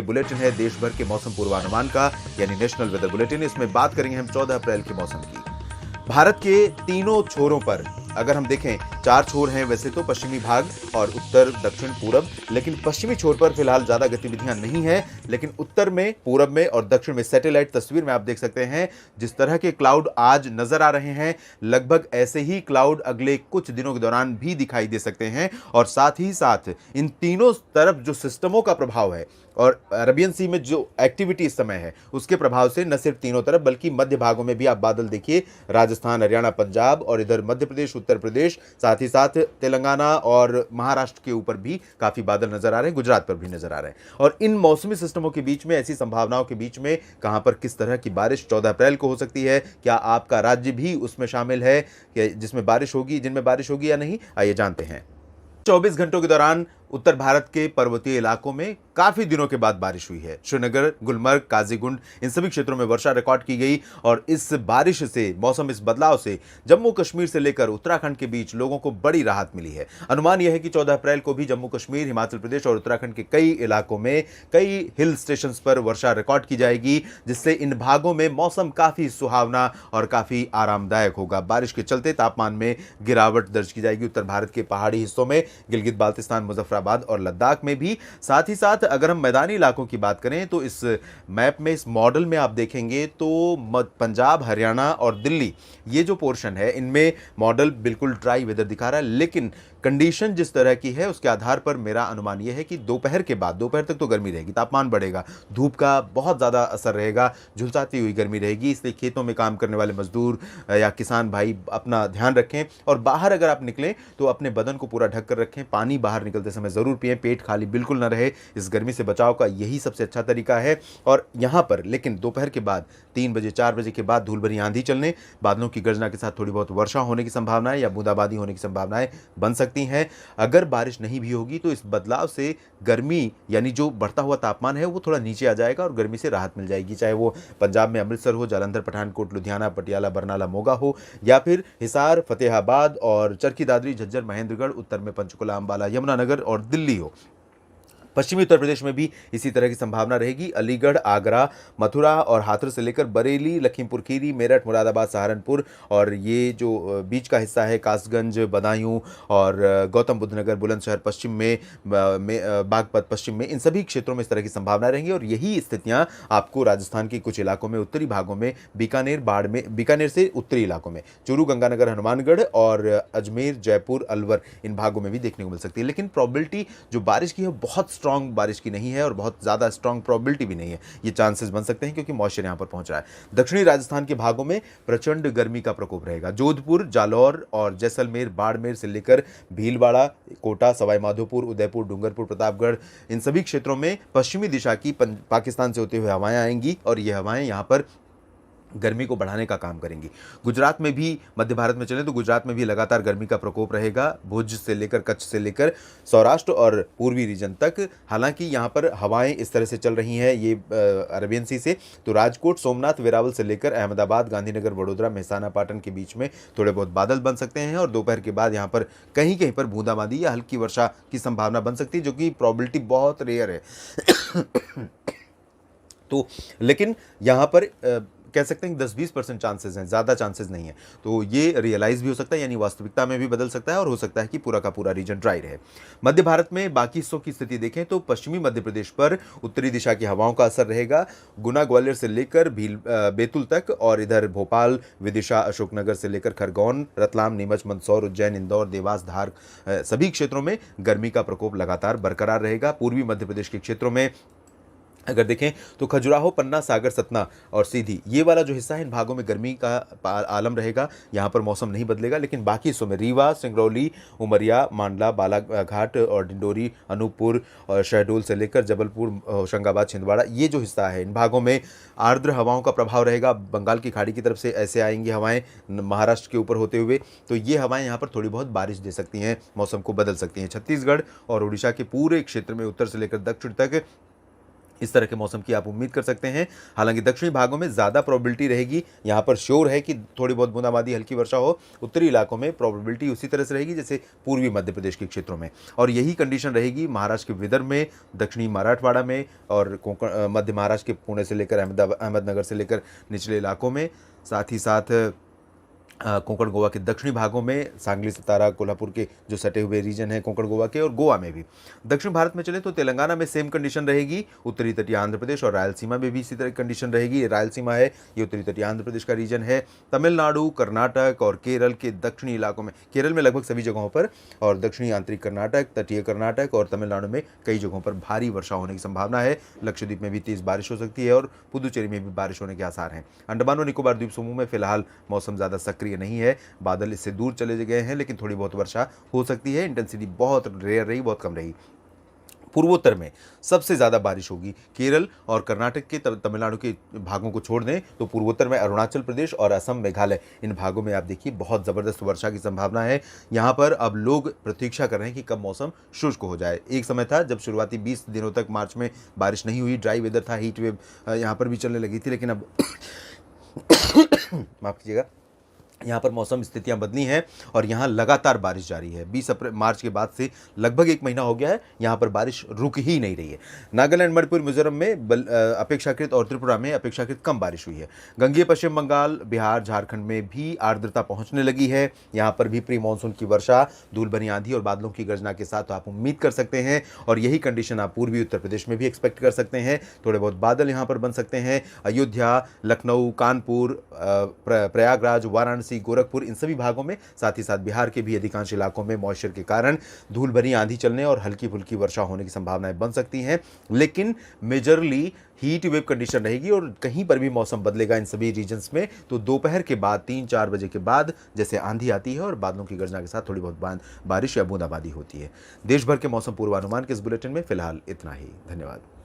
Bulletin है देश भर के मौसम पूर्वानुमान का, यानी नेशनल वेदर बुलेटिन। इसमें बात करेंगे हम 14 अप्रैल के मौसम की। भारत के तीनों छोरों पर अगर हम देखें, 4 छोर हैं वैसे तो, पश्चिमी भाग और उत्तर, दक्षिण, पूरब, लेकिन पश्चिमी छोर पर फिलहाल ज्यादा गतिविधियां नहीं है। लेकिन उत्तर में, पूरब में और दक्षिण में सैटेलाइट तस्वीर में आप देख सकते हैं जिस तरह के क्लाउड आज नजर आ रहे हैं, लगभग ऐसे ही क्लाउड अगले कुछ दिनों के दौरान भी दिखाई दे सकते हैं। और साथ ही साथ इन तीनों तरफ जो सिस्टमों का प्रभाव है और अरबियन सी में जो एक्टिविटी इस समय है उसके प्रभाव से न सिर्फ तीनों तरफ बल्कि मध्य भागों में भी आप बादल देखिए, राजस्थान, हरियाणा, पंजाब और इधर मध्य प्रदेश, उत्तर प्रदेश, साथ ही साथ तेलंगाना और महाराष्ट्र के ऊपर भी काफी बादल नजर आ रहे हैं, गुजरात पर भी नजर आ रहे हैं। और इन मौसमी सिस्टमों के बीच में, ऐसी संभावनाओं के बीच में कहां पर किस तरह की बारिश 14 अप्रैल को हो सकती है, क्या आपका राज्य भी उसमें शामिल है जिसमें बारिश होगी, जिनमें बारिश होगी या नहीं, आइए जानते हैं। 24 घंटों के दौरान उत्तर भारत के पर्वतीय इलाकों में काफी दिनों के बाद बारिश हुई है। श्रीनगर, गुलमर्ग, काजीगुंड, इन सभी क्षेत्रों में वर्षा रिकॉर्ड की गई। और इस बारिश से, मौसम इस बदलाव से जम्मू कश्मीर से लेकर उत्तराखंड के बीच लोगों को बड़ी राहत मिली है। अनुमान यह है कि 14 अप्रैल को भी जम्मू कश्मीर, हिमाचल प्रदेश और उत्तराखंड के कई इलाकों में, कई हिल स्टेशन पर वर्षा रिकॉर्ड की जाएगी, जिससे इन भागों में मौसम काफी सुहावना और काफी आरामदायक होगा। बारिश के चलते तापमान में गिरावट दर्ज की जाएगी उत्तर भारत के पहाड़ी हिस्सों में, गिलगित बाल्टिस्तान, मुजफ्फराबाद और लद्दाख में भी। साथ ही साथ अगर हम मैदानी इलाकों की बात करें तो इस मैप में, इस मॉडल में आप देखेंगे तो पंजाब, हरियाणा और दिल्ली, ये जो पोर्शन है इनमें मॉडल बिल्कुल ड्राई वेदर दिखा रहा है। लेकिन कंडीशन जिस तरह की है उसके आधार पर मेरा अनुमान यह है कि दोपहर के बाद, दोपहर तक तो गर्मी रहेगी, तापमान बढ़ेगा, धूप का बहुत ज़्यादा असर रहेगा, झुलसाती हुई गर्मी रहेगी। इसलिए खेतों में काम करने वाले मजदूर या किसान भाई अपना ध्यान रखें। और बाहर अगर आप निकलें तो अपने बदन को पूरा ढक कर रखें, पानी बाहर निकलते समय ज़रूर पिएं, पेट खाली बिल्कुल ना रहे। इस गर्मी से बचाव का यही सबसे अच्छा तरीका है। और यहाँ पर लेकिन दोपहर के बाद 3 बजे, 4 बजे के बाद धूल भरी आंधी चलने, बादलों की गर्जना के साथ थोड़ी बहुत वर्षा होने की संभावनाएं या बूंदाबांदी होने की संभावनाएं बन सकती हैं। अगर बारिश नहीं भी होगी तो इस बदलाव से गर्मी, यानी जो बढ़ता हुआ तापमान है वो थोड़ा नीचे आ जाएगा और गर्मी से राहत मिल जाएगी। चाहे वो पंजाब में अमृतसर हो, जालंधर, पठानकोट, लुधियाना, पटियाला, बरनाला, मोगा हो, या फिर हिसार, फतेहाबाद और चरखी दादरी, झज्जर, महेंद्रगढ़, उत्तर में पंचकुला, अंबाला, यमुनानगर और दिल्ली हो। पश्चिमी उत्तर प्रदेश में भी इसी तरह की संभावना रहेगी। अलीगढ़, आगरा, मथुरा और हाथरस से लेकर बरेली, लखीमपुर खीरी, मेरठ, मुरादाबाद, सहारनपुर और ये जो बीच का हिस्सा है, कासगंज, बदायूं और गौतम बुद्ध नगर, बुलंदशहर पश्चिम में, बागपत पश्चिम में, इन सभी क्षेत्रों में इस तरह की संभावना रहेंगी। और यही स्थितियां आपको राजस्थान के कुछ इलाकों में, उत्तरी भागों में, बीकानेर, बाड़मेर, बीकानेर से उत्तरी इलाकों में चूरू, गंगानगर, हनुमानगढ़ और अजमेर, जयपुर, अलवर, इन भागों में भी देखने को मिल सकती है। लेकिन प्रोबेबिलिटी जो बारिश की है बहुत स्ट्रांग बारिश की नहीं है और बहुत ज्यादा स्ट्रांग प्रोबेबिलिटी भी नहीं है। ये चांसेस बन सकते हैं क्योंकि मॉइस्चर यहां पर पहुंच रहा है। दक्षिणी राजस्थान के भागों में प्रचंड गर्मी का प्रकोप रहेगा। जोधपुर, जालौर और जैसलमेर, बाड़मेर से लेकर भीलवाड़ा, कोटा, सवाई माधोपुर, उदयपुर, डूंगरपुर, प्रतापगढ़, इन सभी क्षेत्रों में पश्चिमी दिशा की पाकिस्तान से होते हुए हवाएं आएंगी और ये हवाएं यहां पर गर्मी को बढ़ाने का काम करेंगी। गुजरात में भी, मध्य भारत में चले तो गुजरात में भी लगातार गर्मी का प्रकोप रहेगा, भुज से लेकर, कच्छ से लेकर सौराष्ट्र और पूर्वी रीजन तक। हालांकि यहाँ पर हवाएं इस तरह से चल रही हैं ये अरबियन सी से, तो राजकोट, सोमनाथ, वेरावल से लेकर अहमदाबाद, गांधीनगर, वडोदरा, मेहसाना, पाटन के बीच में थोड़े बहुत बादल बन सकते हैं और दोपहर के बाद यहाँ पर कहीं कहीं पर बूंदाबांदी या हल्की वर्षा की संभावना बन सकती है, जो कि प्रोबेबिलिटी बहुत रेयर है। तो लेकिन यहाँ पर कह सकते हैं 10-20% चांसेस हैं, ज़्यादा चांसेस नहीं है। तो ये रियलाइज भी हो सकता है, यानी वास्तविकता में भी बदल सकता है और हो सकता है कि पूरा का पूरा रीजन ड्राई रहे। मध्य भारत में बाकी हिस्सों की स्थिति देखें तो पश्चिमी मध्य प्रदेश पर उत्तरी दिशा की हवाओं का असर रहेगा। गुना, ग्वालियर से लेकर बैतूल तक और इधर भोपाल, विदिशा, अशोकनगर से लेकर खरगोन, रतलाम, नीमच, मंदसौर, उज्जैन, इंदौर, देवास, धार, सभी क्षेत्रों में गर्मी का प्रकोप लगातार बरकरार रहेगा। पूर्वी मध्य प्रदेश के क्षेत्रों में अगर देखें तो खजुराहो, पन्ना, सागर, सतना और सीधी, ये वाला जो हिस्सा है, इन भागों में गर्मी का आलम रहेगा। यहाँ पर मौसम नहीं बदलेगा। लेकिन बाकी हिस्सों में रीवा, सिंगरौली, उमरिया, मांडला, बालाघाट और डिंडोरी, अनूपपुर और शहडोल से लेकर जबलपुर, होशंगाबाद, छिंदवाड़ा, ये जो हिस्सा है, इन भागों में आर्द्र हवाओं का प्रभाव रहेगा। बंगाल की खाड़ी की तरफ से ऐसे आएंगी हवाएं महाराष्ट्र के ऊपर होते हुए, तो ये हवाएं यहाँ पर थोड़ी बहुत बारिश दे सकती हैं, मौसम को बदल सकती हैं। छत्तीसगढ़ और उड़ीसा के पूरे क्षेत्र में उत्तर से लेकर दक्षिण तक इस तरह के मौसम की आप उम्मीद कर सकते हैं। हालांकि दक्षिणी भागों में ज़्यादा प्रोबेबिलिटी रहेगी, यहाँ पर श्योर है कि थोड़ी बहुत बूंदाबांदी हल्की वर्षा हो। उत्तरी इलाकों में प्रोबेबिलिटी उसी तरह से रहेगी जैसे पूर्वी मध्य प्रदेश के क्षेत्रों में, और यही कंडीशन रहेगी महाराष्ट्र के विदर्भ में, दक्षिणी मराठवाड़ा में और कोंकण मध्य महाराष्ट्र के पुणे से लेकर अहमदनगर से लेकर निचले इलाकों में, साथ ही साथ कोंकण गोवा के दक्षिणी भागों में, सांगली सतारा कोल्हापुर के जो सटे हुए रीजन है कोंकण गोवा के, और गोवा में भी। दक्षिण भारत में चले तो तेलंगाना में सेम कंडीशन रहेगी, उत्तरी तटीय आंध्र प्रदेश और रायलसीमा में भी इसी तरह कंडीशन रहेगी। रायलसीमा है ये उत्तरी तटीय आंध्र प्रदेश का रीजन है। तमिलनाडु, कर्नाटक और केरल के दक्षिणी इलाकों में, केरल में लगभग सभी जगहों पर, और दक्षिणी आंतरिक कर्नाटक, तटीय कर्नाटक और तमिलनाडु में कई जगहों पर भारी वर्षा होने की संभावना है। लक्षद्वीप में भी तेज बारिश हो सकती है और पुदुचेरी में भी बारिश होने के आसार हैं। अंडमान और निकोबार द्वीप समूह में फिलहाल मौसम ज़्यादा सक्रिय नहीं है, बादल इससे दूर चले गए हैं, लेकिन थोड़ी बहुत वर्षा हो सकती है। इंटेंसिटी बहुत रेयर रही, बहुत कम रही। पूर्वोत्तर में सबसे ज़्यादा बारिश होगी केरल और कर्नाटक के, तमिलनाडु के भागों को छोड़ दें तो पूर्वोत्तर में अरुणाचल प्रदेश और असम, मेघालय, इन भागों में आप देखिए बहुत ज़बरदस्त वर्षा की संभावना है। यहाँ पर अब लोग प्रतीक्षा कर रहे हैं कि कब मौसम शुष्क हो जाए। एक समय था जब शुरुआती 20 दिनों तक मार्च में बारिश नहीं हुई, ड्राई वेदर था, हीट वेव यहाँ पर भी चलने लगी थी, लेकिन अब माफ़ कीजिएगा, यहाँ पर मौसम स्थितियाँ बदली हैं और यहाँ लगातार बारिश जारी है। 20 मार्च के बाद से लगभग एक महीना हो गया है, यहाँ पर बारिश रुक ही नहीं रही है। नागालैंड, मणिपुर, मिजोरम में अपेक्षाकृत और त्रिपुरा में अपेक्षाकृत कम बारिश हुई है। गंगेय पश्चिम बंगाल, बिहार, झारखंड में भी आर्द्रता पहुँचने लगी है। यहाँ पर भी प्री मानसून की वर्षा, धूल भरी आंधी और बादलों की गर्जना के साथ आप उम्मीद कर सकते हैं, और यही कंडीशन आप पूर्वी उत्तर प्रदेश में भी एक्सपेक्ट कर सकते हैं। थोड़े बहुत बादल यहाँ पर बन सकते हैं। अयोध्या, लखनऊ, कानपुर, प्रयागराज, वाराणसी, गोरखपुर, इन सभी भागों में, साथ ही साथ बिहार के भी अधिकांश इलाकों में मॉइस्चर के कारण धूल भरी आंधी चलने और हल्की फुल्की वर्षा होने की संभावनाएं बन सकती हैं। लेकिन मेजरली हीट वेव कंडीशन रहेगी और कहीं पर भी मौसम बदलेगा इन सभी रीजन्स में तो दोपहर के बाद 3-4 बजे के बाद जैसे आंधी आती है और बादलों की गर्जना के साथ थोड़ी बहुत बारिश या बूंदाबांदी होती है। देश भर के मौसम पूर्वानुमान के इस बुलेटिन में फिलहाल इतना ही। धन्यवाद।